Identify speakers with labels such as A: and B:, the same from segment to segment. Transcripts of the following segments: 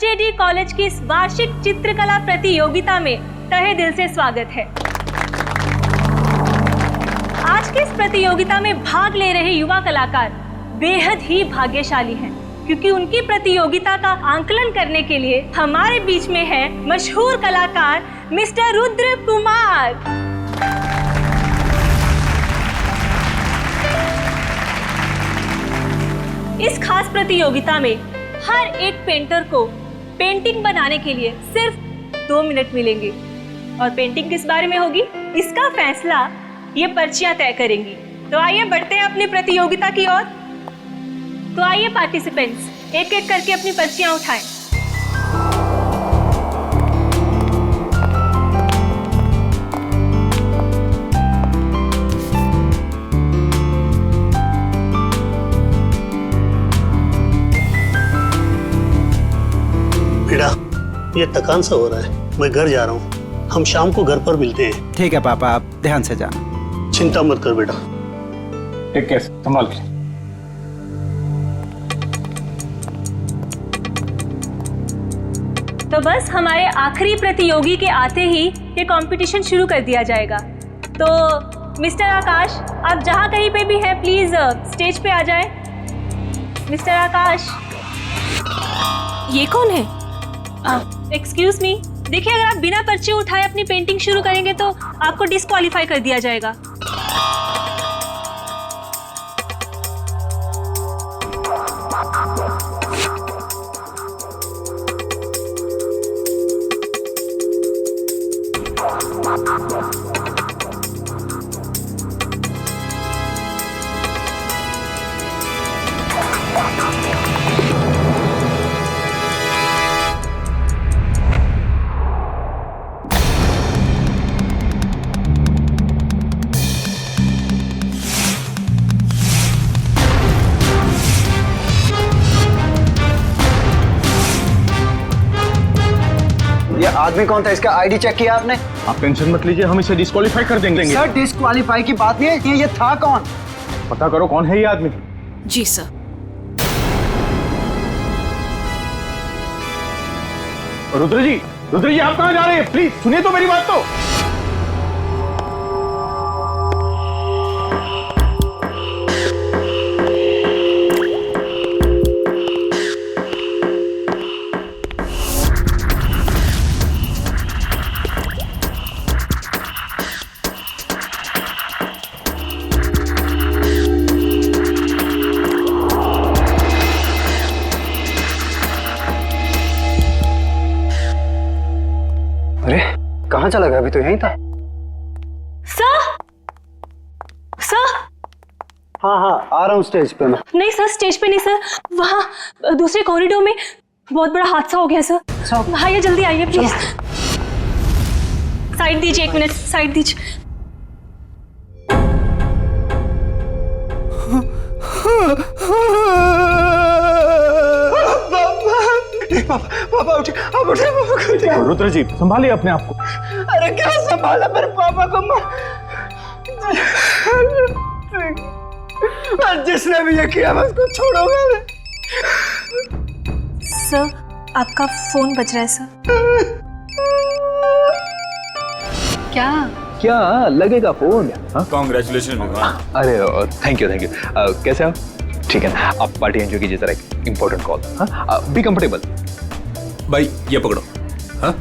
A: SJD college की इस वार्षिक चित्रकला प्रतियोगिता में तहे दिल से स्वागत है। आज की इस प्रतियोगिता में भाग ले रहे युवा कलाकार बेहद ही भाग्यशाली हैं, क्योंकि उनकी प्रतियोगिता का आंकलन करने के लिए हमारे बीच में है मशहूर कलाकार मिस्टर रुद्र कुमार। इस खास प्रतियोगिता में हर एक पेंटर को पेंटिंग बनाने के लिए सिर्फ 2 मिनट मिलेंगे और पेंटिंग किस बारे में होगी इसका फैसला ये पर्चियां तय करेंगी। तो आइए बढ़ते हैं अपनी प्रतियोगिता की ओर। तो आइए पार्टिसिपेंट्स एक एक करके अपनी पर्चियां उठाएं।
B: बेटा, ये थकान सा हो रहा है, मैं घर जा रहा हूँ। हम शाम को घर पर मिलते हैं।
C: ठीक है पापा, आप ध्यान से जाना।
B: चिंता मत कर बेटा।
D: ठीक है, संभाल के।
A: तो बस हमारे आखिरी प्रतियोगी के आते ही ये कंपटीशन शुरू कर दिया जाएगा। तो मिस्टर आकाश, आप जहाँ कहीं पे भी हैं प्लीज स्टेज पे आ जाएं। मिस्टर आकाश।
E: ये कौन है?
A: एक्सक्यूज मी, देखिए अगर आप बिना पर्ची उठाए अपनी पेंटिंग शुरू करेंगे तो आपको डिस्क्वालीफाई कर दिया जाएगा।
C: ये आदमी कौन था? इसका आईडी चेक किया आपने?
D: आप टेंशन मत लीजिए, हम इसे डिस्क्वालीफाई कर देंगे।
C: सर, डिस्क्वालीफाई की बात नहीं है, ये था कौन?
D: पता करो कौन है ये आदमी।
E: जी सर।
D: रुद्र जी आप कहाँ जा रहे हैं? प्लीज सुनिए तो मेरी बात तो।
C: अरे कहाँ चला गया? अभी तो यहीं था।
A: सर
C: हाँ, आ रहा हूँ स्टेज पे मैं।
A: नहीं सर, स्टेज पे नहीं सर, वहाँ दूसरे कॉरिडोर में बहुत बड़ा हादसा हो गया सर। आइए जल्दी आइए प्लीज। साइड दीजिए, 1 मिनट साइड दीजिए।
C: पापा उठे, आप उठे, पापा को उठे।
D: रुद्र जी संभालिए अपने आप को।
C: अरे क्या संभाला मेरे पापा को? जिसने भी ये किया मैं उसको छोड़ूंगा नहीं।
A: सर आपका फोन बज रहा है सर।
F: क्या लगेगा फोन?
D: कांग्रेचुलेशन।
F: अरे थैंक यू कैसे हो? ठीक है, आप पार्टी एंजॉय कीजिए, जरा एक इंपॉर्टेंट कॉल। Be comfortable.
G: भाई ये पकड़ो। हाँ?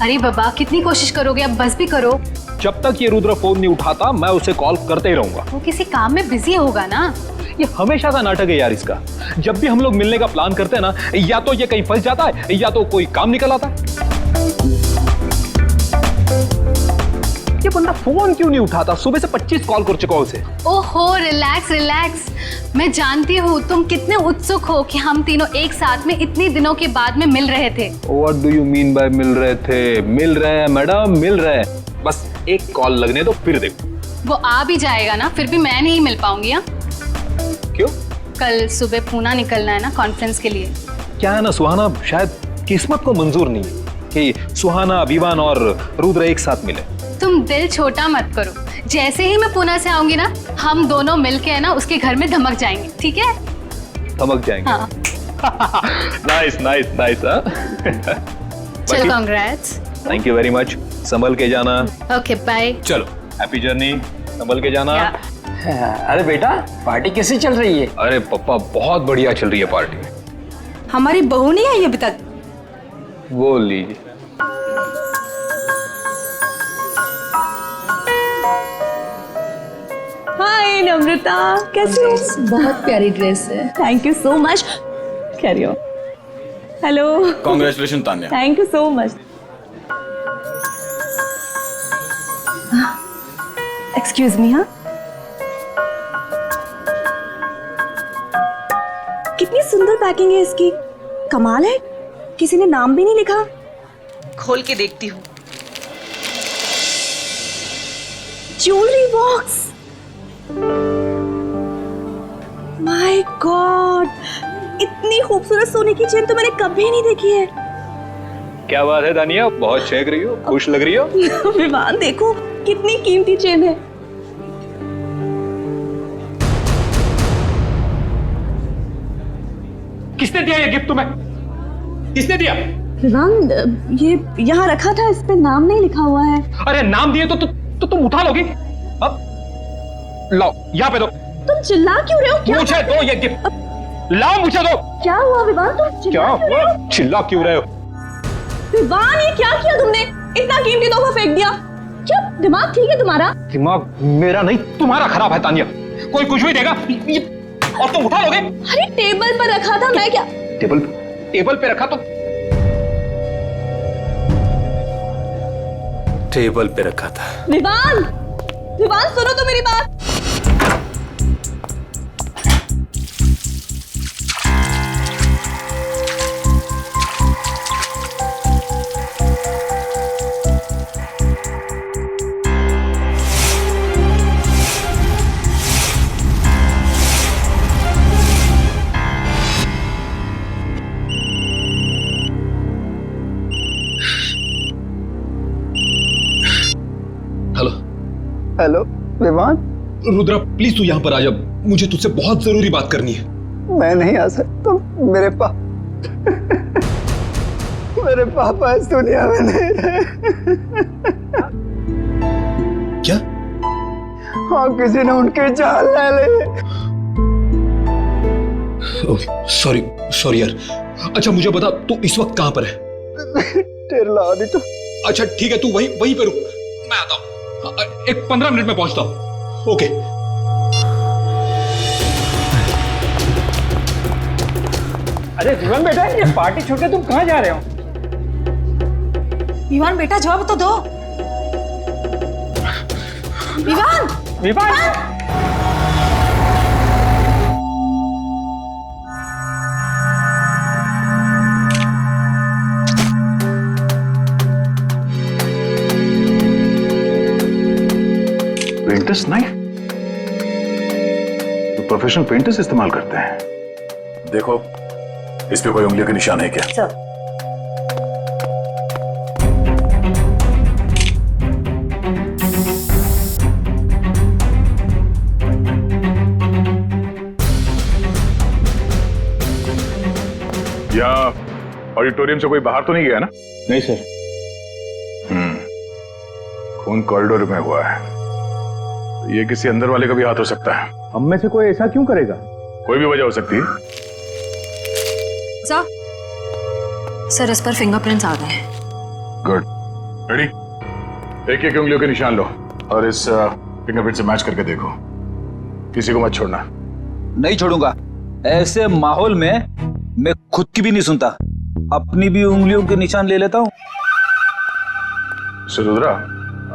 E: अरे बाबा, कितनी कोशिश करोगे? अब बस भी करो।
F: जब तक ये रुद्र फोन नहीं उठाता मैं उसे कॉल करते ही रहूंगा।
E: वो किसी काम में बिजी होगा ना।
F: ये हमेशा का नाटक है यार इसका। जब भी हम लोग मिलने का प्लान करते हैं ना, या तो ये कहीं फंस जाता है या तो कोई काम निकल आता है। ये बंदा फोन क्यों नहीं उठाता? सुबह से 25 कॉल कर चुका हूं उसे।
E: ओहो, रिलैक्स। मैं जानती हूँ तुम कितने उत्सुक हो कि हम तीनों एक साथ में इतनी दिनों के बाद में मिल रहे थे।
F: What do you mean by मिल रहे थे? मिल रहे हैं मैडम, मिल रहे हैं। बस एक कॉल लगने दो, फिर देखो।
E: वो आ भी जाएगा ना, फिर भी मैं नहीं मिल पाऊंगी। हाँ,
F: क्यों?
E: कल सुबह पूना निकलना है ना कॉन्फ्रेंस के लिए।
F: क्या है ना सुहाना, शायद किस्मत को मंजूर नहीं है कि सुहाना, विवान और रुद्र एक साथ मिले।
E: तुम दिल छोटा मत करो। जैसे ही मैं पुणे से आऊंगी ना, हम दोनों मिलके है ना उसके घर में धमक जाएंगे। ठीक है?
F: धमक जाएंगे?
E: हाँ।
F: Nice nice nice.
E: चल congrats.
F: Thank you very much. संभल के जाना।
E: Okay bye.
G: चलो।
F: Happy journey. संभल के जाना।
C: अरे बेटा पार्टी कैसी चल रही है?
F: अरे पप्पा बहुत बढ़िया चल रही है पार्टी।
H: हमारी बहू नहीं आई अभी तक।
F: वो लीजिए।
A: हाय नम्रता, कैसी हो?
H: बहुत प्यारी ड्रेस है।
A: Thank you so much. Carry on. Hello.
G: Congratulation Tanya.
A: Thank you so much. Excuse me. हाँ, कितनी सुंदर पैकिंग है इसकी। कमाल है, किसी ने नाम भी नहीं लिखा।
H: खोल के देखती हूँ।
A: Jewellery box. माय गॉड, इतनी खूबसूरत सोने की चेन तो मैंने कभी नहीं देखी है।
F: क्या बात है दानिया, बहुत चहक रही हो, खुश लग रही हो।
A: विवान देखो कितनी कीमती चेन है।
D: किसने दिया ये गिफ्ट तुम्हें? किसने दिया?
A: विवान ये यहाँ रखा था, इस पे नाम नहीं लिखा हुआ है।
D: अरे नाम दिए तो तुम उठा लोगी। अब लाओ यहाँ पे दो।
A: तुम चिल्ला क्यों रहे हो? क्या
D: मुझे दो ये गिफ्ट, लाओ मुझे दो।
A: क्या हुआ विवान, तुम
F: क्या
A: चिल्ला क्यों रहे हो?
F: चिल्ला क्यों रहे हो?
A: विवान ये क्या किया तुमने? इतना कीमती तोहफा फेंक दिया। क्या दिमाग ठीक है तुम्हारा?
F: दिमाग मेरा नहीं तुम्हारा खराब है तानिया। कोई कुछ भी देगा और तुम उठा लोगे।
A: अरे टेबल पर रखा था, मैं क्या?
F: टेबल पे रखा तो
G: टेबल पे रखा था।
A: विवान, विवान सुनो तो मेरी बात।
C: हेलो विमान।
G: रुद्रा प्लीज तू यहाँ पर आ जा, मुझे तुझसे बहुत जरूरी बात करनी है।
C: मैं नहीं आ सकता, मेरे पापा इस दुनिया में नहीं रहे।
G: क्या?
C: हाँ किसी ने उनकी जान ले ली।
G: सॉरी यार। अच्छा मुझे बता तू इस वक्त कहाँ पर है?
C: टेरला ऑडिटर।
G: अच्छा ठीक है, तू वहीं पे रुक, मैं आता हूँ। एक 15 मिनट में पहुंचता हूँ। ओके।
C: अरे विमान बेटा, ये पार्टी छोड़ के तुम कहाँ जा रहे हो?
H: विवान बेटा जवाब तो दो। विवान,
C: विमान
I: पेंटर्स नाइफ तो प्रोफेशनल पेंटर्स इस्तेमाल करते हैं। देखो इस पे कोई उंगलियों के निशान है क्या?
A: सर
I: यहाँ ऑडिटोरियम से कोई बाहर तो नहीं गया ना?
F: नहीं सर।
I: खून कॉरिडोर में हुआ है, ये किसी अंदर वाले का भी हाथ हो सकता है।
F: हम में से कोई ऐसा क्यों करेगा?
I: कोई भी वजह हो सकती है।
H: सर इस पर फिंगरप्रिंट्स आ गए हैं।
I: Good, ready? एक एक उंगलियों के निशान लो और इस फिंगरप्रिंट से मैच करके देखो, किसी को मत छोड़ना।
J: नहीं छोड़ूंगा, ऐसे माहौल में मैं खुद की भी नहीं सुनता, अपनी भी उंगलियों के निशान ले लेता हूँ।
I: रुद्रा,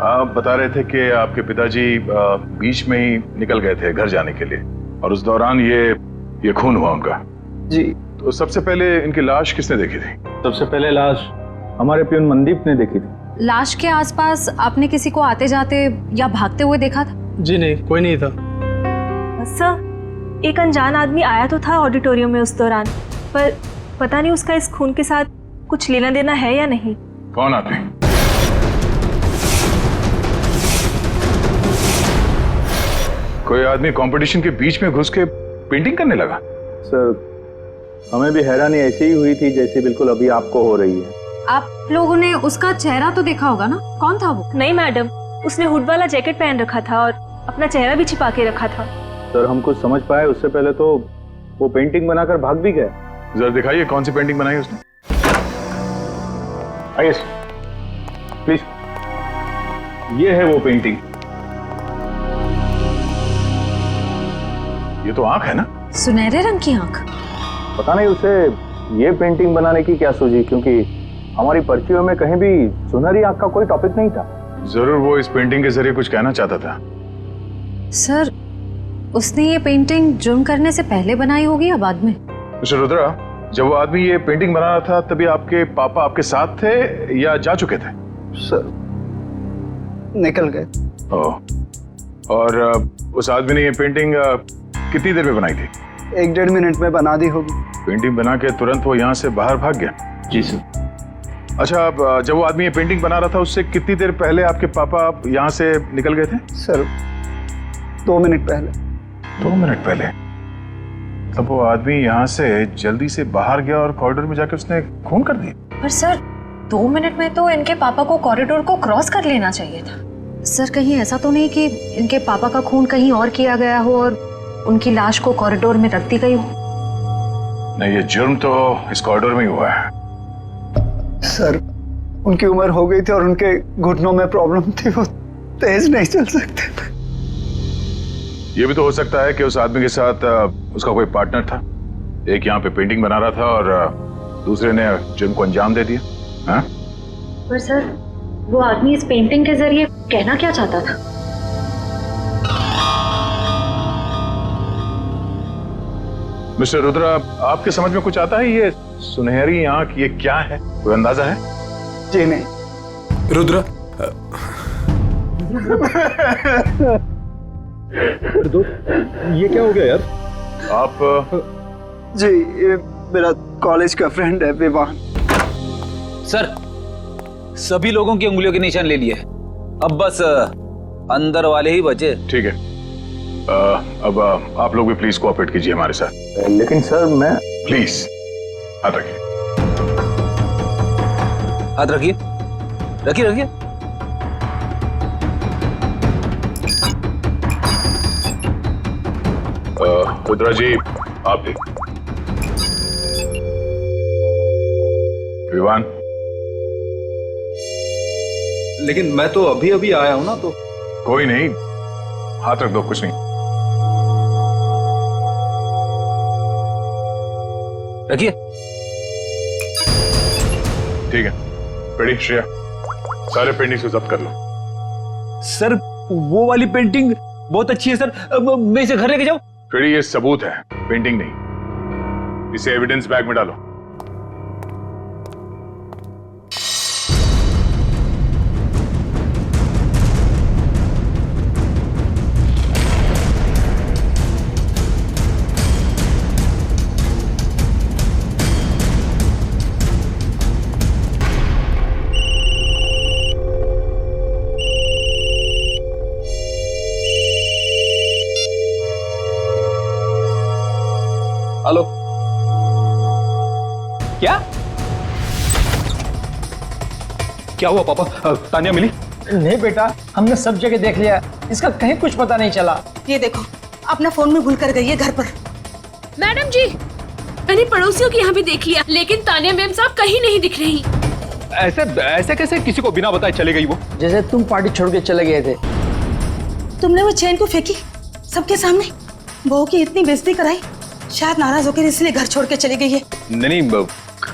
I: आप बता रहे थे कि आपके पिताजी बीच में ही निकल गए थे घर जाने के लिए और उस दौरान ये खून हुआ उनका।
J: जी।
I: तो सबसे पहले इनकी लाश किसने देखी थी?
F: सबसे पहले लाश हमारे प्यून मनदीप ने देखी थी।
E: लाश के आसपास आपने किसी को आते जाते या भागते हुए देखा था?
C: जी नहीं, कोई नहीं था।
A: सर एक अनजान आदमी आया तो था ऑडिटोरियम में उस दौरान, पर पता नहीं उसका इस खून के साथ कुछ लेना देना है या नहीं।
I: कौन आदमी? कोई आदमी कंपटीशन के बीच में घुस के पेंटिंग करने लगा?
F: सर
D: हमें भी हैरानी ऐसी ही हुई थी जैसी बिल्कुल अभी आपको हो रही है।
H: आप लोगों ने उसका चेहरा तो देखा होगा ना, कौन था वो?
A: नहीं मैडम, उसने हुड वाला जैकेट पहन रखा था और अपना चेहरा भी छिपा के रखा था।
D: सर हम कुछ समझ पाए उससे पहले तो वो पेंटिंग बनाकर भाग भी गया।
I: जरा दिखाइए कौन सी पेंटिंग बनाई उसने।
D: आइए प्लीज, ये है वो पेंटिंग।
I: ये तो आंख है ना?
H: सुनहरे रंग की आंख।
D: पता नहीं उसे ये पेंटिंग बनाने की क्या सूझी, क्योंकि हमारी पर्चियों में कहीं भी सुनहरी आंख का कोई टॉपिक नहीं था।
I: जरूर वो इस पेंटिंग के जरिए कुछ कहना चाहता था।
H: सर, उसने ये पेंटिंग जुर्म करने से पहले बनाई होगी या बाद में?
I: मिस्टर रुद्रा, जब वो आदमी ये पेंटिंग बना रहा था तभी आपके पापा आपके साथ थे या जा चुके थे?
C: सर निकल गए।
I: ओह, और उस आदमी ने ये पेंटिंग कितनी देर में बनाई थी?
C: 1-1.5 मिनट में बना दी होगी।
I: पेंटिंग बना के तुरंत वो यहाँ से बाहर भाग गया?
D: जी सर।
I: अच्छा, अब जब वो आदमी ये पेंटिंग बना रहा था उससे कितनी देर पहले आपके पापा यहाँ से निकल गए थे?
C: सर 2 मिनट पहले।
I: 2 मिनट पहले? तब वो आदमी यहाँ से जल्दी से बाहर गया और कॉरिडोर में जाके उसने खून कर दी।
H: पर सर 2 मिनट में तो इनके पापा को कॉरिडोर को क्रॉस कर लेना चाहिए था। सर कहीं ऐसा तो नहीं कि इनके पापा का खून कहीं और किया गया हो और उनकी लाश को कॉरिडोर में रख दी गई हो?
I: नहीं, ये जुर्म तो इस कॉरिडोर में ही हुआ है।
C: सर उनकी उम्र हो गई थी और उनके घुटनों में प्रॉब्लम थी, वो तेज नहीं चल सकते।
I: ये भी तो हो सकता है कि उस आदमी के साथ उसका कोई पार्टनर था। एक यहाँ पे पेंटिंग बना रहा था और दूसरे ने जुर्म को अंजाम दे दिया। हाँ?
H: पर सर वो आदमी इस पेंटिंग के जरिए कहना क्या चाहता था?
I: मिस्टर रुद्रा, आपके समझ में कुछ आता है? ये सुनहरी आंख ये क्या है, कोई अंदाजा है?
C: जी नहीं।
G: रुद्रा,
D: ये क्या हो गया यार?
I: आप
C: जी ये मेरा कॉलेज का फ्रेंड है विवान।
J: सर सभी लोगों की उंगलियों के निशान ले लिए, अब बस अंदर वाले ही बचे।
I: ठीक है, अब आप लोग भी प्लीज कोऑपरेट कीजिए हमारे साथ।
D: लेकिन सर मैं
I: प्लीज हाथ रखिए।
J: हाथ रखिए, रखिए रखिए।
I: रुद्रा जी, आप भी। विवान,
F: लेकिन मैं तो अभी अभी आया हूं ना, तो
I: कोई नहीं, हाथ रख दो, कुछ नहीं।
J: रखिए।
I: ठीक है, रेडी श्रेया, सारे पेंटिंग्स को जब्त कर लो।
J: सर वो वाली पेंटिंग बहुत अच्छी है सर, मैं इसे घर लेके जाऊं?
I: रेडी, ये सबूत है, पेंटिंग नहीं। इसे एविडेंस बैग में डालो।
F: हेलो, क्या क्या हुआ पापा? तानिया मिली?
C: नहीं बेटा, हमने सब जगह देख लिया, इसका कहीं कुछ पता नहीं चला।
K: ये देखो, अपना फोन में भूल कर गई है घर पर।
L: मैडम जी, मैंने पड़ोसियों के यहाँ भी देख लिया, लेकिन तानिया मैम साहब कहीं नहीं दिख रही।
F: ऐसे ऐसे कैसे किसी को बिना बताए चले गई वो?
C: जैसे तुम पार्टी छोड़ के चले गए थे।
K: तुमने वो चेन को फेंकी सबके सामने, बहू की इतनी बेइज्जती कराई, शायद नाराज होकर इसलिए घर छोड़ के चली गई है।
F: नहीं,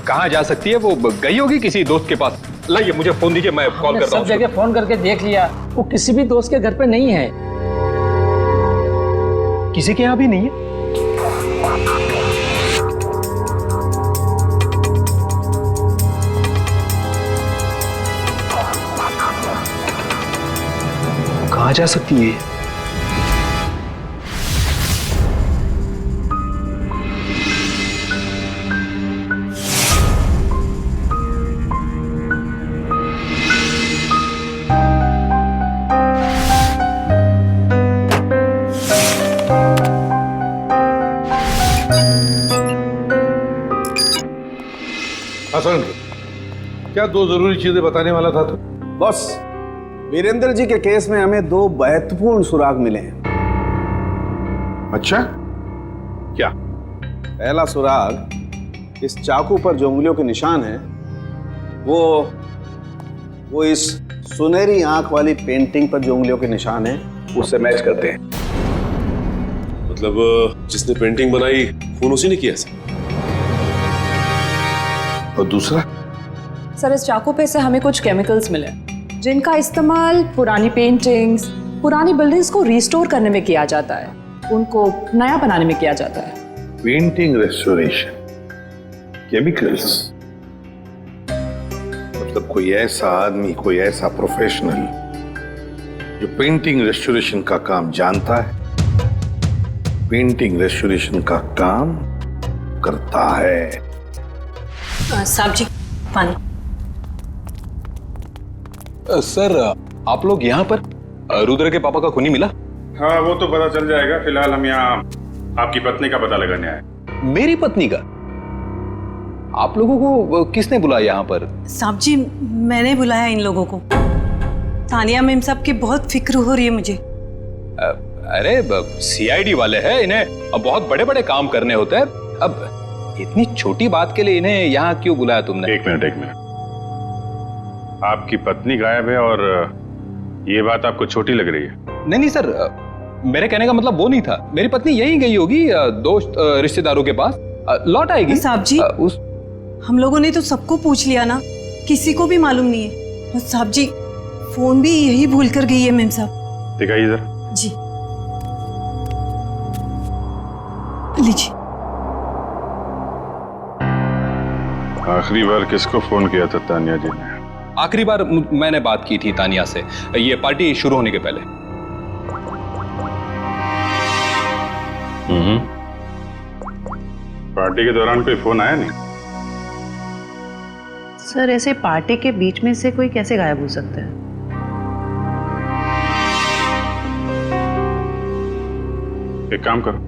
F: कहाँ जा सकती है वो? गई होगी किसी दोस्त के पास। लाइए मुझे फोन दीजिए, मैं कॉल करता हूँ।
C: सब जगह फोन करके देख लिया, वो किसी भी दोस्त के घर पे नहीं है।
F: किसी के यहाँ भी नहीं है? कहाँ जा सकती है?
M: हसन, क्या दो जरूरी चीजें बताने वाला था तू?
N: बॉस, वीरेंद्र जी के केस में हमें दो महत्वपूर्ण सुराग मिले हैं।
M: अच्छा, क्या?
N: पहला सुराग, इस चाकू पर जो उंगलियों के निशान है वो इस सुनहरी आंख वाली पेंटिंग पर जो उंगलियों के निशान है उससे मैच करते हैं।
O: मतलब जिसने पेंटिंग बनाई खून उसी ने किया सर?
M: और दूसरा?
H: सर, इस चाकू पे से हमें कुछ केमिकल्स मिले जिनका इस्तेमाल पुरानी पेंटिंग्स, पुरानी बिल्डिंग्स को रिस्टोर करने में किया जाता है, उनको नया बनाने में किया जाता है।
M: पेंटिंग रेस्टोरेशन, केमिकल्स, मतलब कोई ऐसा आदमी, कोई ऐसा प्रोफेशनल जो पेंटिंग रेस्टोरेशन का काम जानता है, पेंटिंग रेस्टोरेशन का काम करता है।
K: साहब जी, पानी।
F: सर, आप लोग यहाँ पर? रुद्र के पापा का खूनी मिला?
I: हाँ, वो तो पता चल जाएगा। फिलहाल हम यहाँ आपकी पत्नी का पता लगाने आए।
F: मेरी पत्नी का? आप लोगों को किसने बुलाया यहाँ पर?
K: साहब जी, मैंने बुलाया इन लोगों को। तानिया मैम साहब की बहुत फिक्र हो रही है मुझे।
F: अरे सीआईडी वाले हैं, इन्हें अब बहुत बड़े बड़े काम करने होते हैं। अब इतनी छोटी बात के लिए इन्हें यहाँ क्यों बुलाया तुमने?
I: एक मिनट। आपकी पत्नी गायब है और ये बात आपको छोटी लग रही है?
F: नहीं सर, मेरे कहने का मतलब वो नहीं था। मेरी पत्नी यहीं गई होगी दोस्त रिश्तेदारों के पास, लौट आएगी।
K: साहब जी, हम लोगों ने तो सबको पूछ लिया ना, किसी को भी मालूम नहीं है। और साहब जी, फोन भी यही भूल कर गई है मैम साहब।
I: दिखाइए इधर।
K: जी लीजिए।
I: आखिरी बार किसको फोन किया था तानिया जी ने?
F: आखिरी बार मैंने बात की थी तानिया से, ये पार्टी शुरू होने के पहले।
I: पार्टी के दौरान कोई फोन आया नहीं?
P: सर, ऐसे पार्टी के बीच में से कोई कैसे गायब हो सकता है?
I: एक काम करो,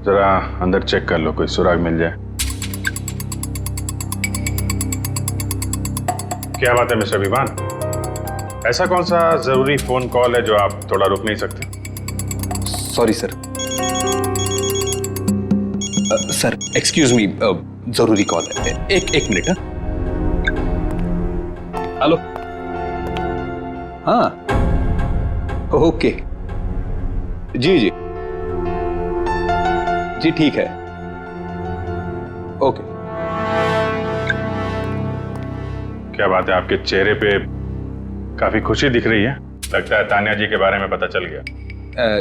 I: जरा अंदर चेक कर लो, कोई सुराग मिल जाए। क्या बात है मिस्टर विवान, ऐसा कौन सा जरूरी फोन कॉल है जो आप थोड़ा रुक नहीं सकते?
F: Sorry sir. Sir excuse me, जरूरी कॉल है। एक मिनट। हेलो। हाँ, ओके, जी ठीक है, ओके।
I: क्या बात है, आपके चेहरे पे काफी खुशी दिख रही है। लगता है तानिया जी के बारे में पता चल गया।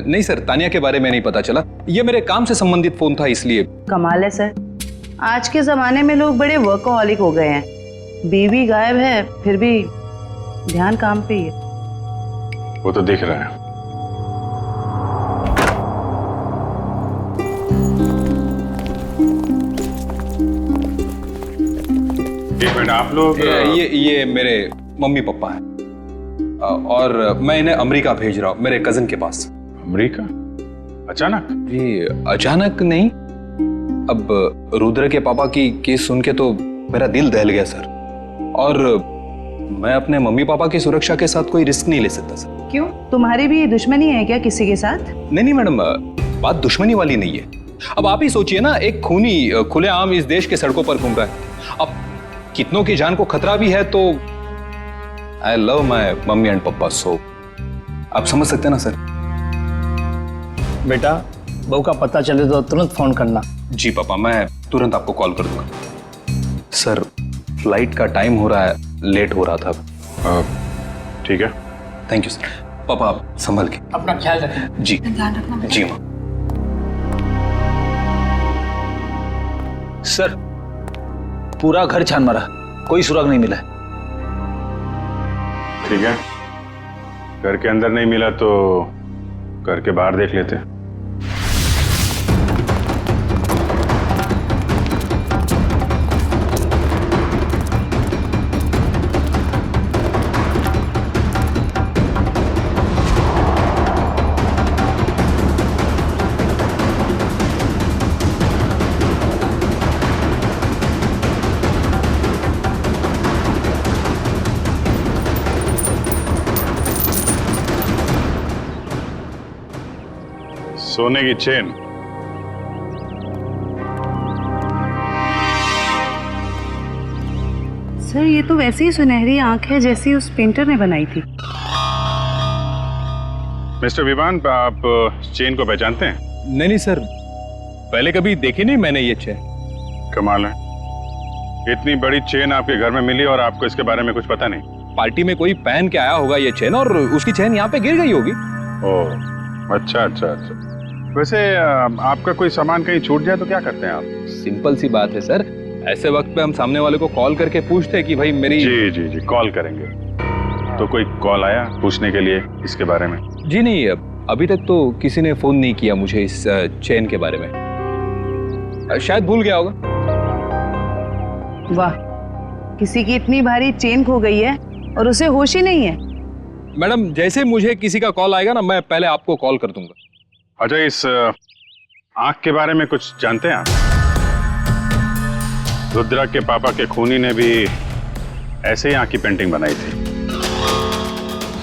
F: नहीं सर, तानिया के बारे में नहीं पता चला। ये मेरे काम से संबंधित फोन था, इसलिए।
P: कमाल है सर, आज के जमाने में लोग बड़े वर्कोहॉलिक हो गए हैं। बीवी गायब है फिर भी ध्यान काम पे ही है।
I: वो तो दिख रहा है। एक मिनट, आप लोग?
F: ये मेरे मम्मी पापा हैं और मैं इन्हें अमेरिका भेज रहा हूँ, मेरे कजिन के पास।
I: अमेरिका? अचानक?
F: जी अचानक नहीं, अब रुद्र के पापा की केस सुन के तो मेरा दिल दहल गया सर, और मैं अपने मम्मी पापा की सुरक्षा के साथ कोई रिस्क नहीं ले सकता सर।
P: क्यों, तुम्हारी भी दुश्मनी है क्या किसी के साथ?
F: नहीं मैडम, बात दुश्मनी वाली नहीं है। अब आप ही सोचिए ना, एक खूनी खुलेआम इस देश के सड़कों पर घूम रहा है। अब कितनों की जान को खतरा भी है, तो I love my mummy and पापा, सो आप समझ सकते हैं ना सर।
Q: बेटा, बहू का पता चले तो तुरंत फोन करना।
F: जी पापा, मैं तुरंत आपको कॉल कर दूंगा। सर फ्लाइट का टाइम हो रहा है, लेट हो रहा था।
I: ठीक है,
F: थैंक यू सर। पापा आप संभल के
Q: अपना ख्याल रखें।
F: जी जी माँ।
J: सर पूरा घर छान मारा, कोई सुराग नहीं मिला है।
I: ठीक है, घर के अंदर नहीं मिला तो घर के बाहर देख लेते हैं। सोने की चेन।
P: सर ये तो वैसी ही सुनहरी आंख है जैसी उस पेंटर ने बनाई थी।
I: मिस्टर विवान, आप चेन को पहचानते हैं?
F: नहीं नहीं सर, पहले कभी देखी नहीं मैंने ये चेन।
I: कमाल है, इतनी बड़ी चेन आपके घर में मिली और आपको इसके बारे में कुछ पता नहीं?
F: पार्टी में कोई पहन के आया होगा ये चेन और उसकी चेन यहाँ पे गिर गई होगी।
I: ओह, अच्छा अच्छा अच्छा। वैसे आपका कोई सामान कहीं छूट जाए तो क्या करते हैं आप?
F: सिंपल सी बात है सर, ऐसे वक्त पे हम सामने वाले को कॉल करके पूछते हैं कि भाई मेरी।
I: जी जी जी, कॉल करेंगे। तो कोई कॉल आया पूछने के लिए इसके बारे में?
F: जी नहीं, अभी तक तो किसी ने फोन नहीं किया मुझे इस चेन के बारे में, शायद भूल गया होगा।
P: वाह, किसी की इतनी भारी चेन खो गई है और उसे होश ही नहीं है।
F: मैडम, जैसे मुझे किसी का कॉल आएगा ना, मैं पहले आपको कॉल कर दूंगा।
I: अच्छा, इस आंख के बारे में कुछ जानते हैं आप? रुद्रा के पापा के खूनी ने भी ऐसे ही आंख की पेंटिंग बनाई थी।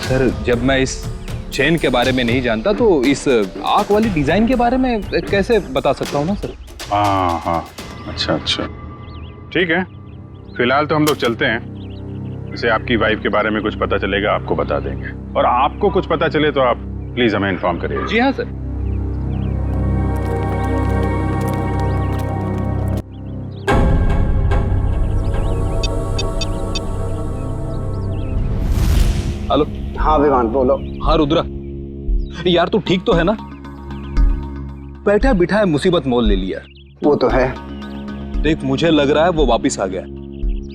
F: सर, जब मैं इस चेन के बारे में नहीं जानता तो इस आंख वाली डिजाइन के बारे में कैसे बता सकता हूँ ना सर।
I: हाँ हाँ, अच्छा अच्छा, ठीक है। फिलहाल तो हम लोग चलते हैं। जैसे आपकी वाइफ के बारे में कुछ पता चलेगा आपको बता देंगे, और आपको कुछ पता चले तो आप प्लीज हमें इन्फॉर्म करिए।
F: जी हाँ सर। हेलो।
C: हाँ विवान, बोलो।
F: हाँ रुद्रा, यार तू ठीक तो है ना? बैठा बिठाए मुसीबत मोल ले लिया।
C: वो तो है।
F: देख, मुझे लग रहा है वो वापिस आ गया।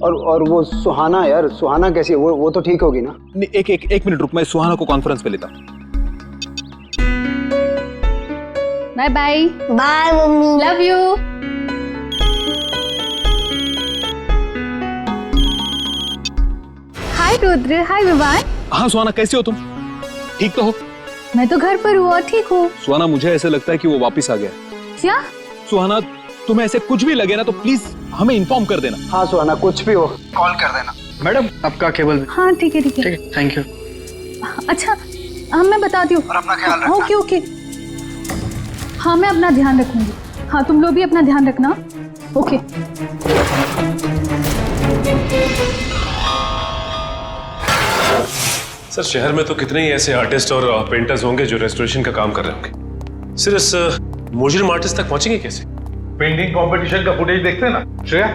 C: और वो सुहाना, यार सुहाना कैसी है? वो तो ठीक होगी ना?
F: एक मिनट रुक, मैं सुहाना को कॉन्फ्रेंस पे लेता।
E: Bye bye. Bye mummy, love you. Hi Rudra, hi Vivaan.
F: हाँ सुहाना, कैसे हो तुम? ठीक तो हो?
E: मैं तो घर पर हूँ और ठीक हूँ।
F: सुहाना, मुझे ऐसे लगता है कि वो वापिस आ गया।
E: क्या?
F: सुहाना, तुम्हें ऐसे कुछ भी लगे ना तो प्लीज हमें इन्फॉर्म कर देना।
C: हाँ सुहाना, कुछ भी हो कॉल कर देना।
Q: मैडम, आपका केबल।
E: हाँ ठीक है ठीक है।
Q: Thank you.
E: अच्छा, हाँ मैं बताती हूँ।
C: और अपना ख्याल रखना।
E: Okay okay. हाँ मैं अपना ध्यान रखूंगी। हाँ तुम लोग भी अपना ध्यान रखना। ओके।
O: सर, शहर में तो कितने ही ऐसे आर्टिस्ट और पेंटर्स होंगे जो रेस्टोरेशन का काम कर रहे होंगे। सिर्फ इस मुजरिम आर्टिस्ट तक पहुंचेंगे कैसे?
M: पेंटिंग कंपटीशन का फुटेज देखते हैं ना श्रेया?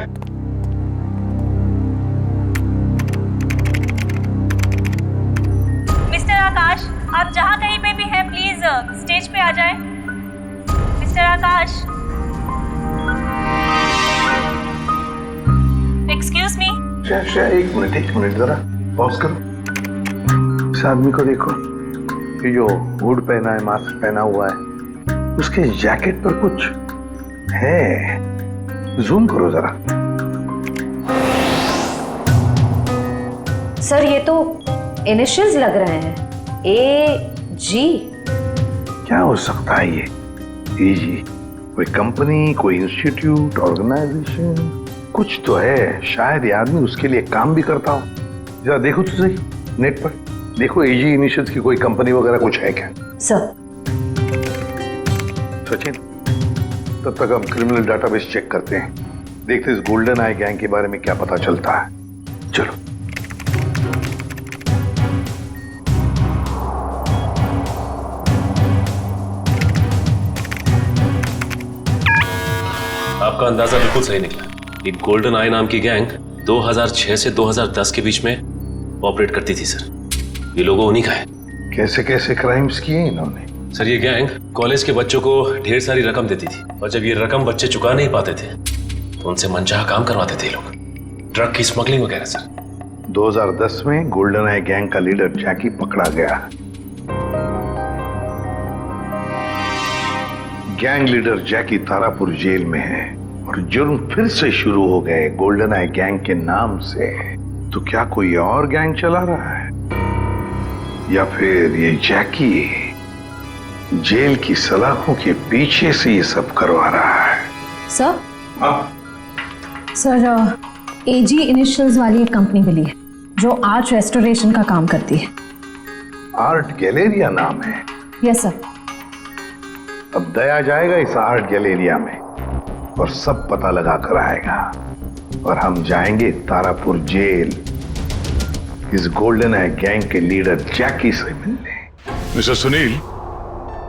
A: मिस्टर आकाश, आप जहाँ कहीं पे भी हैं प्लीज स्टेज पे आ जाएं। मिस्टर आकाश, एक्सक्यूज मी।
M: श्रेया, एक मिनट जरा पॉज करो। इस आदमी को देखो, ये जो हुड पहना है, मास्क पहना हुआ है, उसके जैकेट पर कुछ है। जूम करो जरा।
H: सर ये तो इनिशियल्स लग रहे हैं, AG।
M: क्या हो सकता है ये? AG? कोई कंपनी, कोई इंस्टीट्यूट, ऑर्गेनाइजेशन, कुछ तो है। शायद ये आदमी उसके लिए काम भी करता हो। जरा देखो तो सही नेट पर, देखो AG इनिशियल्स की कोई कंपनी वगैरह कुछ है क्या?
H: सर।
M: सचिन, तब तक हम क्रिमिनल डाटाबेस चेक करते हैं, देखते इस गोल्डन आई गैंग के बारे में क्या पता चलता है। चलो।
O: आपका अंदाजा बिल्कुल सही निकला। ये गोल्डन आई नाम की गैंग 2006 से 2010 के बीच में ऑपरेट करती थी सर। ये लोगों उन्हीं का है।
M: कैसे कैसे क्राइम्स किए इन्होंने?
O: सर, ये गैंग कॉलेज के बच्चों को ढेर सारी रकम देती थी, और जब ये रकम बच्चे चुका नहीं पाते थे तो उनसे मनचाहा काम करवाते थे लोग, ड्रग की स्मगलिंग वगैरह सर।
M: 2010 में गोल्डन आई गैंग का लीडर जैकी पकड़ा गया। गैंग लीडर जैकी तारापुर जेल में है और जुर्म फिर से शुरू हो गए गोल्डन आई गैंग के नाम से। तो क्या कोई और गैंग चला रहा है, या फिर ये जैकी जेल की सलाखों के पीछे से ये सब करवा रहा है?
H: सर? सर, AG इनिशियल्स वाली एक कंपनी मिली है जो आर्ट रेस्टोरेशन का काम करती है।
M: आर्ट गैलेरिया नाम है?
H: Yes sir.
M: अब दया जाएगा इस आर्ट गैलेरिया में और सब पता लगा कर आएगा और हम जाएंगे तारापुर जेल इस गोल्डन आई गैंग के लीडर जैकी से मिलने।
I: मिस्टर सुनील,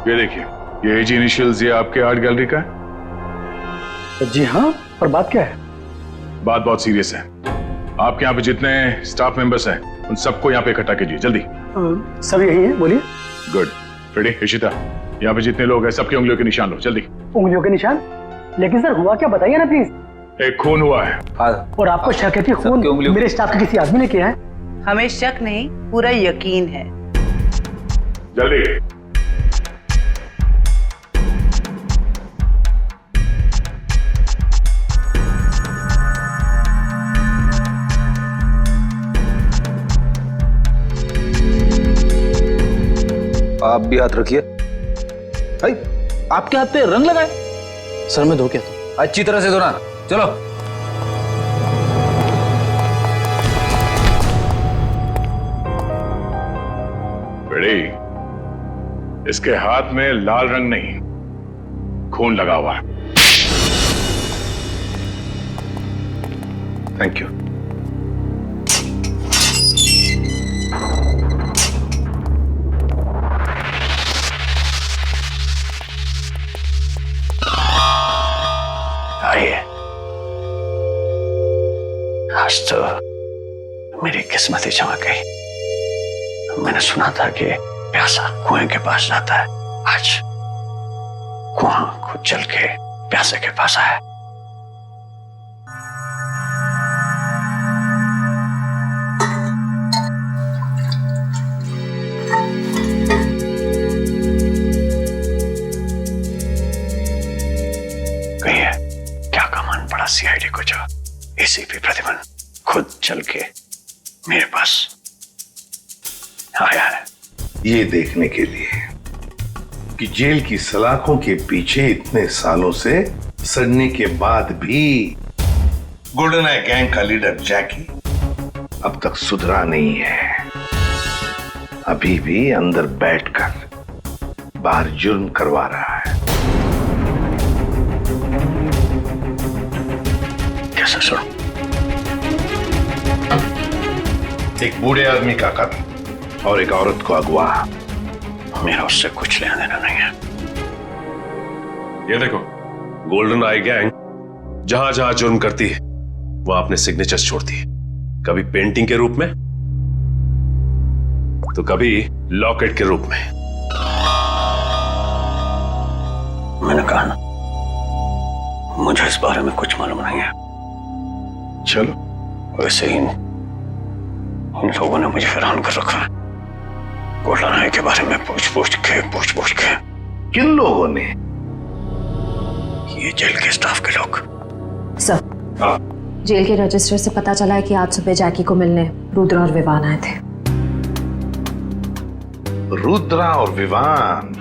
I: ये देखिए, ये एज इनिशियल्स ये आपके आर्ट गैलरी का है।
Q: जी हाँ, पर बात क्या है?
I: बात बहुत सीरियस है। आपके यहाँ पे जितने स्टाफ मेंबर्स हैं उन सबको यहाँ पे इकट्ठा कीजिए जल्दी।
Q: सब यही है, बोलिए।
I: गुड। रेडी? इशिता, यहाँ पे जितने लोग हैं सबकी उंगलियों के निशान लो जल्दी।
Q: उंगलियों के निशान? लेकिन सर हुआ क्या, बताइए ना प्लीज।
I: एक खून हुआ है।
Q: और आपको शक है कि खून मेरे स्टाफ के किसी आदमी ने किया है?
P: हमें शक नहीं, पूरा यकीन है।
I: जल्दी।
J: आप भी हाथ रखिए। भाई, आपके हाथ पे रंग लगाए?
Q: सर मैं धो के आता हूं।
J: अच्छी तरह से धोना। चलो।
I: रेडी? इसके हाथ में लाल रंग नहीं, खून लगा हुआ है।
M: Thank you.
B: आइए, आज तो मेरी किस्मत ही चमक गई। मैंने सुना था कि प्यासा कुएं के पास जाता है, आज कुआं खुद चल के प्यासे के पास आया। कहिए, क्या कमान पड़ा सीआईडी को जो एसीपी प्रद्युमन खुद चल के मेरे पास आया है?
M: ये देखने के लिए कि जेल की सलाखों के पीछे इतने सालों से सड़ने के बाद भी गोल्डन आई गैंग का लीडर जैकी अब तक सुधरा नहीं है। अभी भी अंदर बैठकर बाहर जुर्म करवा रहा है।
B: कैसे सुनो?
M: एक बूढ़े आदमी का कत्ल और एक औरत को अगवा।
B: मेरा उससे कुछ लेना देना नहीं है।
O: ये देखो, गोल्डन आई गैंग जहां जहां जुर्म करती है वहां अपने सिग्नेचर्स छोड़ती है, कभी पेंटिंग के रूप में तो कभी लॉकेट के रूप में।
B: मैंने कहा ना, मुझे इस बारे में कुछ मालूम नहीं है।
M: चलो।
B: वैसे ही इन लोगों ने मुझे हैरान कर रखा है। गोल्डन आई के बारे में पूछ पूछ के।
M: किन लोगों ने?
B: ये जेल के स्टाफ के लोग।
H: सर, जेल के रजिस्टर से पता चला है कि आज सुबह जैकी को मिलने रुद्र और विवान आए थे।
M: रुद्रा और विवान?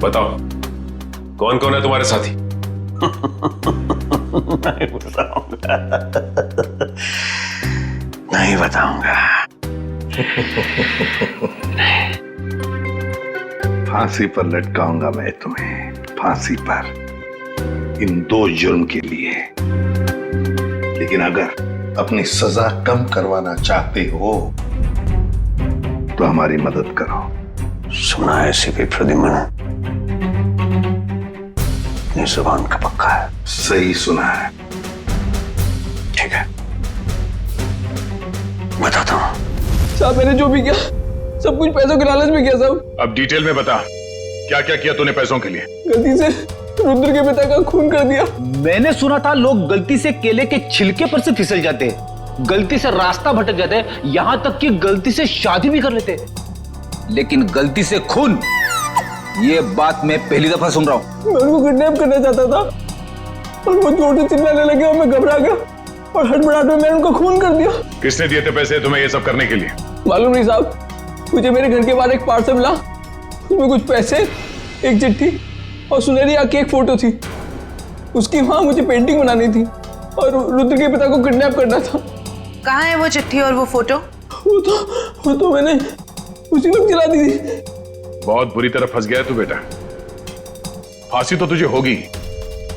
O: बताओ, कौन कौन है तुम्हारे साथी?
B: नहीं बताऊंगा।
M: फांसी पर लटकाऊंगा मैं तुम्हें, फांसी पर, इन 2 जुर्म के लिए। लेकिन अगर अपनी सजा कम करवाना चाहते हो तो हमारी मदद करो।
B: सुना है एसीपी प्रद्युमन अपनी जुबान का पक्का है।
M: सही सुना है।
B: ठीक है, बताता हूँ।
G: साहब, मैंने जो भी किया सब कुछ पैसों के लालच में किया साहब।
I: अब डिटेल में बता, क्या क्या किया तूने पैसों के लिए?
G: गलती से रुद्र के पिता का खून कर दिया।
J: मैंने सुना था लोग गलती से केले के छिलके पर से फिसल जाते हैं, गलती से रास्ता भटक जाते हैं, यहां तक कि गलती से शादी भी कर लेते हैं। लेकिन गलती से खून, ये बात मैं पहली दफा सुन रहा हूं।
G: मैं उनको किडनैप करना चाहता था और वो जोर से चिल्लाने लगे और मैं घबरा गया और हड़बड़ाहट में मैंने उनका खून कर दिया।
I: किसने दिए थे पैसे तुम्हें ये सब करने के लिए?
G: मालूम नहीं साहब, मुझे मेरे घर के बाहर एक पार्सल मिला, उसमें कुछ पैसे, एक चिट्ठी और सुनहरी आंख की एक फोटो थी। उसकी वहां मुझे पेंटिंग बनानी थी और रुद्र के पिता को किडनैप करना था।
P: कहाँ है वो चिट्ठी और वो फोटो?
G: वो तो मैंने उसी वक्त जला दी थी।
I: बहुत बुरी तरह फंस गया तू बेटा। फांसी तो तुझे होगी,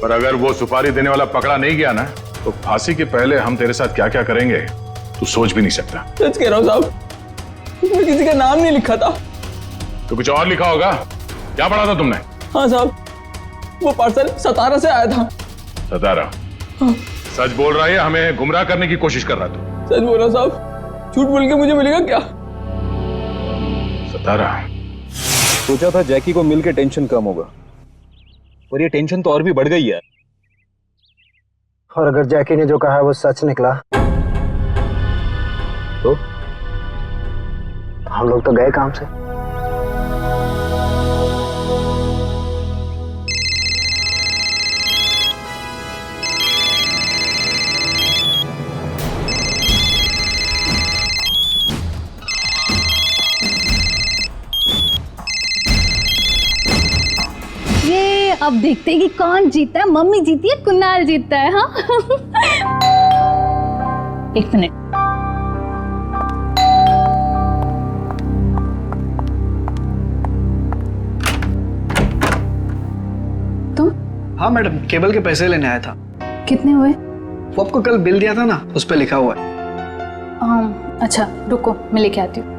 I: पर अगर वो सुपारी देने वाला पकड़ा नहीं गया ना, तो फांसी के पहले हम तेरे साथ क्या क्या करेंगे तू सोच भी नहीं सकता।
G: सच कह रहा हूँ साहब, उसमें किसी का नाम नहीं लिखा था।
I: तो कुछ और लिखा होगा। क्या पढ़ा था तुमने?
G: हाँ साहब, वो पार्सल सतारा से आया था।
I: सतारा?
G: हाँ।
I: सच बोल रहा है, हमें गुमराह करने की कोशिश कर रहा तू?
G: सच बोल रहा साहब, झूठ बोल के मुझे मिलेगा क्या?
I: सतारा?
F: सोचा था जैकी को मिलके टेंशन कम होगा, और ये टेंशन तो और भी बढ़ गई है।
C: और अगर जैकी ने जो कहा है वो सच निकला तो हम लोग तो गए काम से।
E: अब देखते हैं कि कौन जीता है, मम्मी जीती है कुणाल जीतता है। हाँ एक मिनट। तुम?
C: हाँ मैडम, केबल के पैसे लेने आया था।
E: कितने हुए?
C: वो आपको कल बिल दिया था ना, उस पर लिखा हुआ है।
E: अच्छा रुको, मैं लेके आती हूँ।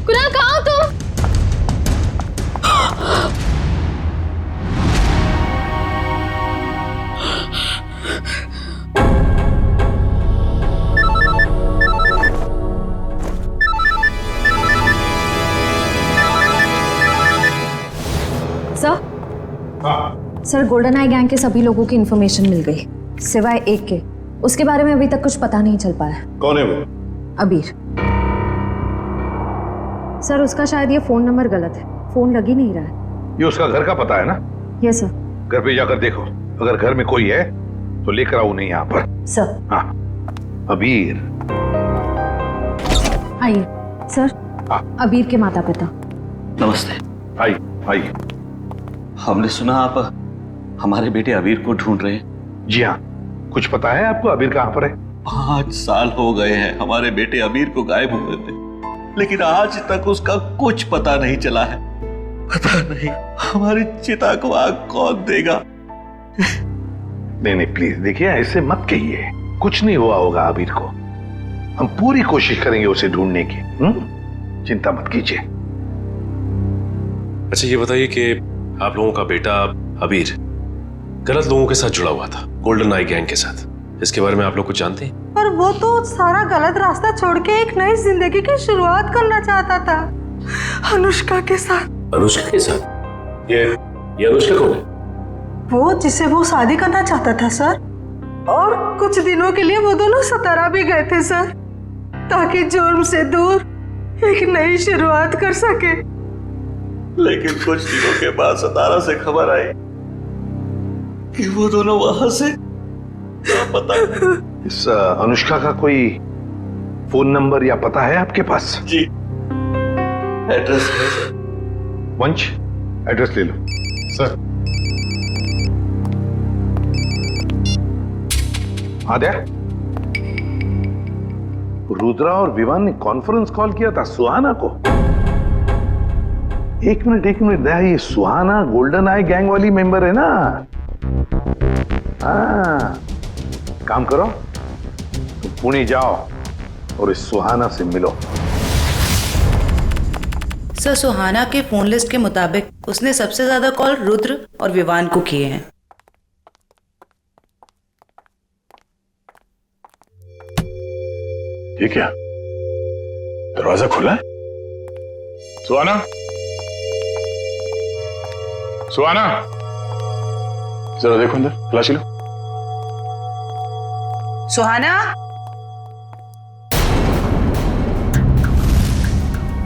L: कुणाल कहाँ हो तुम?
H: सर गोल्डन आई गैंग के सभी लोगों की इंफॉर्मेशन मिल गई, सिवाय एक के। उसके बारे में अभी तक कुछ पता नहीं चल पाया।
M: कौन है वो?
H: अबीर। सर उसका शायद ये फोन नंबर गलत है, फोन लग ही नहीं रहा है।
M: ये उसका घर का पता है ना?
H: Yes sir.
M: घर पे जाकर देखो, अगर घर में कोई है तो लेकर आओ नहीं यहाँ पर।
H: सर।
M: हाँ अबीर।
H: आइए सर।
M: हाँ।
H: अबीर के माता पिता।
B: नमस्ते।
M: आइए आइए।
B: हमने सुना आप हमारे बेटे अबीर को ढूंढ रहे हैं।
M: जी हाँ, कुछ पता है आपको अबीर कहाँ पर है?
B: 5 साल हो गए हैं हमारे बेटे अबीर को गायब हुए थे, लेकिन आज तक उसका कुछ पता नहीं चला है। पता नहीं हमारी चिता को आग कौन देगा।
M: नहीं नहीं प्लीज देखिए, ऐसे मत कहिए, कुछ नहीं हुआ होगा अबीर को। हम पूरी कोशिश करेंगे उसे ढूंढने की। चिंता मत कीजिए।
O: अच्छा ये बताइए कि आप लोगों का बेटा अबीर गलत लोगों के साथ जुड़ा हुआ था, गोल्डन आई गैंग के साथ, इसके बारे में आप लोग कुछ जानते हैं?
K: पर वो तो सारा गलत रास्ता छोड़ के एक नई जिंदगी की शुरुआत करना चाहता था अनुष्का के साथ।
O: अनुष्का के साथ? ये अनुष्का कौन है?
K: वो जिसे वो शादी करना चाहता था सर, और कुछ दिनों के लिए वो दोनों सतारा भी गए थे सर, ताकि जुर्म से दूर एक नई शुरुआत कर सके।
B: लेकिन कुछ दिनों के बाद सतारा से खबर आई कि वो दोनों वहां से पता।
M: इस अनुष्का का कोई फोन नंबर या पता है आपके पास?
B: जी, एड्रेस है सर।
M: वंश एड्रेस ले लो।
I: सर।
M: आद्या, रुद्रा और विवान ने कॉन्फ्रेंस कॉल किया था सुहाना को। एक मिनट दया, ये सुहाना गोल्डन आई गैंग वाली मेंबर है ना? हाँ, काम करो, तो पुणे जाओ और इस सुहाना से मिलो।
P: सर सुहाना के फोन लिस्ट के मुताबिक उसने सबसे ज्यादा कॉल रुद्र और विवान को किए हैं।
I: ये क्या, दरवाजा खुला है? सुहाना, सुहाना, जरा देखो अंदर, तलाशी लो।
P: सुहाना।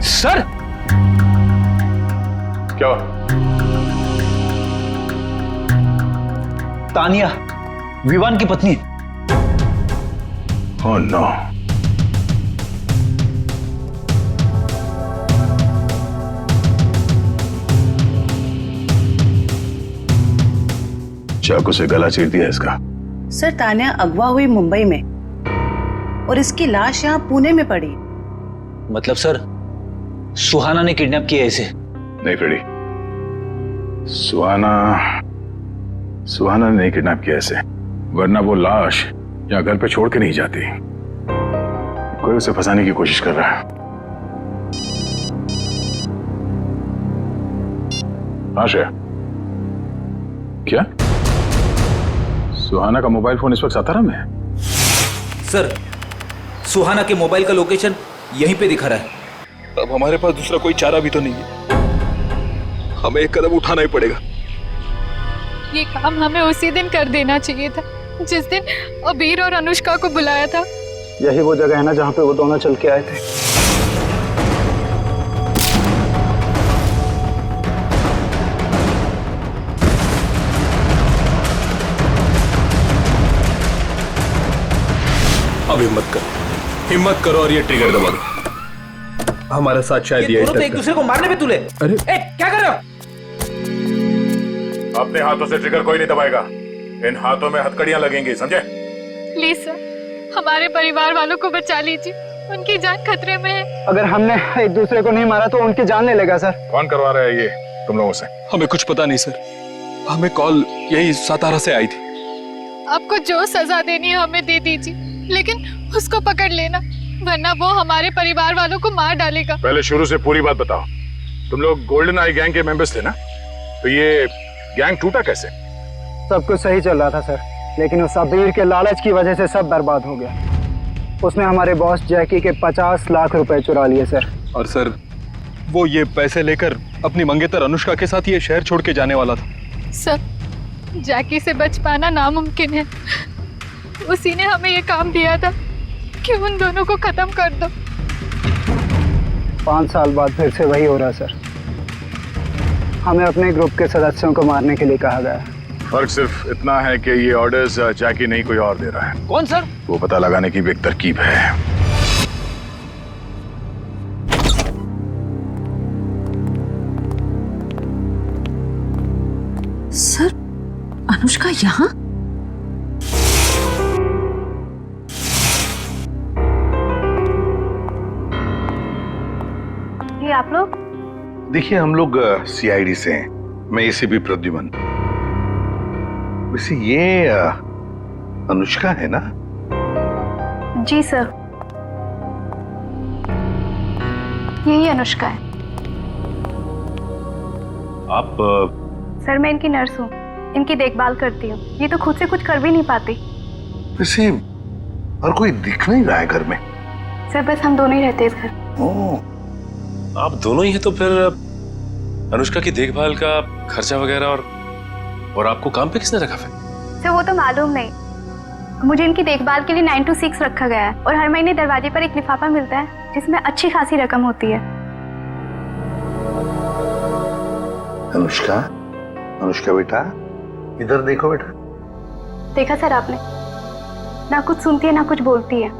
J: सर
I: क्या?
J: तानिया विवान की पत्नी।
I: Oh no. चाकू से गला चीर दिया इसका।
P: सर तानिया अगवा हुई मुंबई में और इसकी लाश यहाँ पुणे में पड़ी।
J: मतलब सर सुहाना ने किडनैप किया इसे?
I: नहीं फ्रेडी, सुहाना ने नहीं किडनैप किया इसे, वरना वो लाश यहाँ घर पे छोड़ के नहीं जाती। कोई उसे फंसाने की कोशिश कर रहा है। हाँ श्रेया, क्या सुहाना का मोबाइल फोन इस वक्त सातारा में है?
J: सर सुहाना के मोबाइल का लोकेशन यहीं पे दिखा रहा है।
F: अब हमारे पास दूसरा कोई चारा भी तो नहीं है, हमें एक कदम उठाना ही पड़ेगा।
E: ये काम हमें उसी दिन कर देना चाहिए था जिस दिन अबीर और अनुष्का को बुलाया था।
C: यही वो जगह है ना जहाँ पे वो दोनों चल के आए थे।
O: अब हिम्मत करो और ये ट्रिगर दबा दो। हमारा साथ शायद ये
J: दोनों तो एक दूसरे को मारने पे तुले।
O: अरे
J: क्या कर रहे हो?
I: अपने हाथों से ट्रिगर कोई नहीं दबाएगा, इन हाथों में हथकड़ियां लगेंगी, समझे?
E: प्लीज सर हमारे परिवार वालों को बचा लीजिए, उनकी जान खतरे में है।
C: अगर हमने एक दूसरे को नहीं मारा तो उनकी जान ले लेगा सर।
I: कौन करवा रहा है ये तुम लोगों से?
F: हमें कुछ पता नहीं सर, हमें कॉल यही सातारा से आई थी।
E: आपको जो सजा देनी है हमें दे दीजिए, लेकिन उसको पकड़ लेना वरना वो हमारे परिवार वालों को मार डालेगा।
I: पहले शुरू से पूरी बात बताओ। तुम लोग गोल्डन आई गैंग के मेंबर्स थे ना? तो ये गैंग टूटा कैसे?
C: सब कुछ सही चल रहा था सर, लेकिन उस अबीर के लालच की वजह से सब बर्बाद हो गया। उसने हमारे बॉस जैकी के 50 लाख रुपए चुरा लिए सर।
F: और सर वो ये पैसे लेकर अपनी मंगेतर अनुष्का के साथ ये शहर छोड़ के जाने वाला था।
E: सर जैकी से बच पाना नामुमकिन है, उसी ने हमें ये काम दिया था कि उन दोनों को खत्म कर दो।
C: 5 साल बाद फिर से वही हो रहा है सर। हमें अपने ग्रुप के सदस्यों को मारने के लिए कहा गया है।
I: फर्क सिर्फ इतना है कि ये ऑर्डर्स जैकी नहीं कोई और दे रहा है।
J: कौन सर?
I: वो पता लगाने की भी एक तरकीब है।
H: सर अनुष्का यहाँ?
E: ये आप लोग?
M: देखिए हम लोग सीआईडी से हैं, मैं एसीपी प्रद्युमन। वैसे ये अनुष्का है ना?
E: जी सर यही अनुष्का है।
O: आप
E: सर मैं इनकी नर्स हूँ, इनकी देखभाल करती हूँ। ये तो खुद से कुछ कर भी नहीं पाती।
M: वैसे और कोई दिख नहीं रहा है घर में।
E: सर बस हम दोनों ही रहते हैं इस घर।
O: आप दोनों ही हैं तो फिर अनुष्का की देखभाल का खर्चा वगैरह और आपको काम पे किसने रखा फिर?
E: सर वो तो मालूम नहीं, मुझे इनकी देखभाल के लिए 9 to 6 रखा गया है और हर महीने दरवाजे पर एक लिफाफा मिलता है जिसमें अच्छी खासी रकम होती है।
M: अनुष्का, अनुष्का बेटा इधर देखो बेटा।
E: देखा सर आपने, ना कुछ सुनती है ना कुछ बोलती है,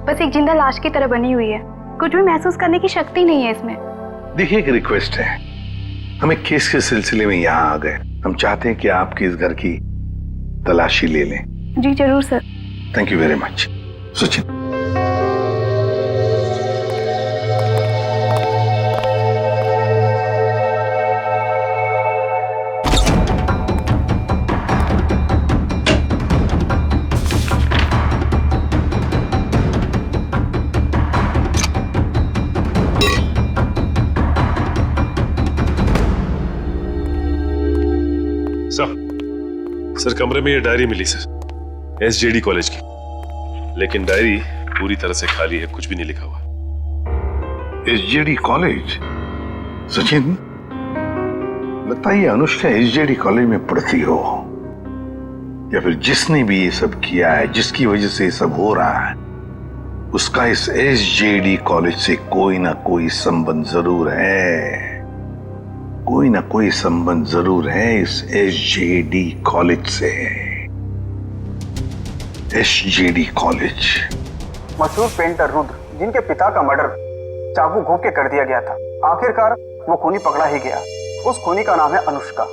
E: बस एक जिंदा लाश की तरह बनी हुई है। कुछ भी महसूस करने की शक्ति नहीं है इसमें।
M: देखिए एक रिक्वेस्ट है, हमें केस के सिलसिले में यहाँ आ गए, हम चाहते हैं कि आपके इस घर की तलाशी ले लें।
E: जी जरूर sir.
M: Thank you very much. Sachin
O: sir कमरे में ये डायरी मिली सर, एसजेडी कॉलेज की, लेकिन डायरी पूरी तरह से खाली है, कुछ भी नहीं लिखा हुआ।
M: SJD college? सचिन लगता है अनुष्का एसजेडी कॉलेज में पढ़ती हो। या फिर जिसने भी ये सब किया है, जिसकी वजह से ये सब हो रहा है, उसका इस SJD कॉलेज से कोई ना कोई संबंध जरूर है। कोई ना कोई संबंध जरूर है इस SJD कॉलेज से। SJD college.
C: मशहूर पेंटर रुद्र, जिनके पिता का मर्डर चाकू घोंप के कर दिया गया था, आखिरकार वो खूनी पकड़ा ही गया। उस खूनी का नाम है अनुष्का।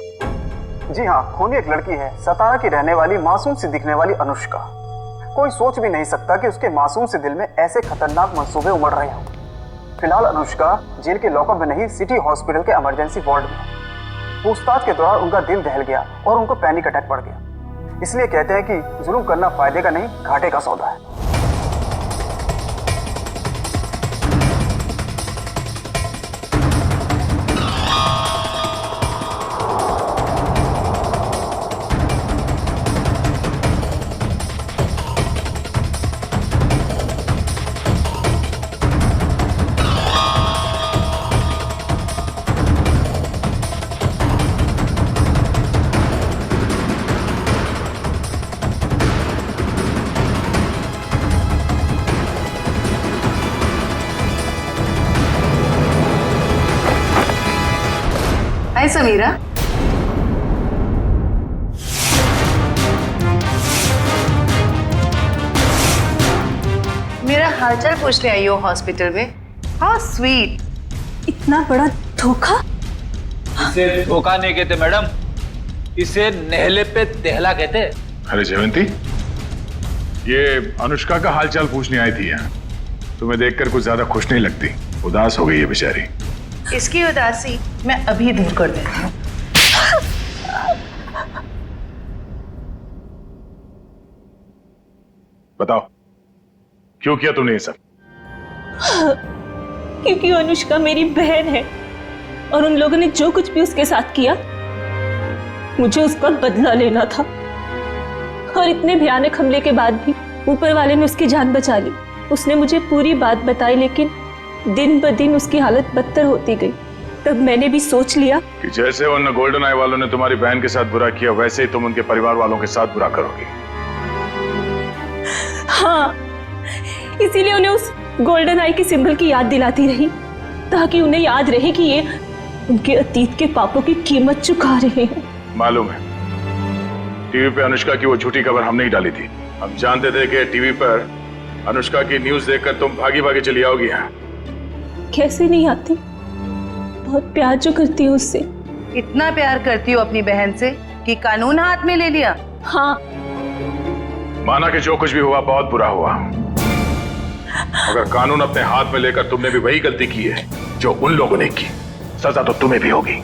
C: जी हाँ, खूनी एक लड़की है, सतारा की रहने वाली, मासूम सी दिखने वाली अनुष्का। कोई सोच भी नहीं सकता कि उसके मासूम से दिल में ऐसे खतरनाक मंसूबे उमड़ रहे हों। फिलहाल अनुष्का जेल के लॉकअप में नहीं, सिटी हॉस्पिटल के इमरजेंसी वार्ड में। पूछताछ के दौरान उनका दिल दहल गया और उनको पैनिक अटैक पड़ गया। इसलिए कहते हैं कि जुल्म करना फायदे का नहीं, घाटे का सौदा है।
P: हाय समीरा। मेरा हालचाल पूछने आई हो हॉस्पिटल में? How sweet.
A: इतना बड़ा धोखा।
J: इसे धोखा नहीं कहते मैडम, इसे नहले पे दहला कहते।
I: अरे जयवंती, ये अनुष्का का हालचाल पूछने आई थी यहाँ। तुम्हें देखकर कुछ ज्यादा खुश नहीं लगती, उदास हो गई है बेचारी।
P: इसकी उदासी मैं अभी दूर कर देती हूँ।
I: बताओ, क्यों किया तुमने ये सब?
A: क्योंकि अनुष्का मेरी बहन है और उन लोगों ने जो कुछ भी उसके साथ किया, मुझे उसका बदला लेना था। और इतने भयानक हमले के बाद भी ऊपर वाले ने उसकी जान बचा ली। उसने मुझे पूरी बात बताई, लेकिन दिन ब दिन उसकी हालत बदतर होती गई। तब मैंने भी सोच लिया
I: कि जैसे उन गोल्डन आई वालों ने तुम्हारी बहन के साथ बुरा किया, वैसे ही तुम उनके परिवार वालों के साथ बुरा करोगी।
A: हाँ, इसीलिए उन्हें उस गोल्डन आई के सिंबल की याद दिलाती रही, ताकि उन्हें याद रहे कि ये उनके अतीत के पापों की कीमत चुका रहे हैं।
I: मालूम है, टीवी पे अनुष्का की वो झूठी खबर हमने ही डाली थी। हम जानते थे कि टीवी पर अनुष्का की न्यूज देखकर तुम भागी भागी चली आओगी यहाँ।
A: कैसे नहीं आती, बहुत प्यार जो करती हूँ उससे।
P: इतना प्यार करती हो अपनी बहन से कि कानून हाथ में ले लिया?
A: हाँ।
I: माना कि जो कुछ भी हुआ बहुत बुरा हुआ, मगर कानून अपने हाथ में लेकर तुमने भी वही गलती की है जो उन लोगों ने की। सजा तो तुम्हें भी होगी।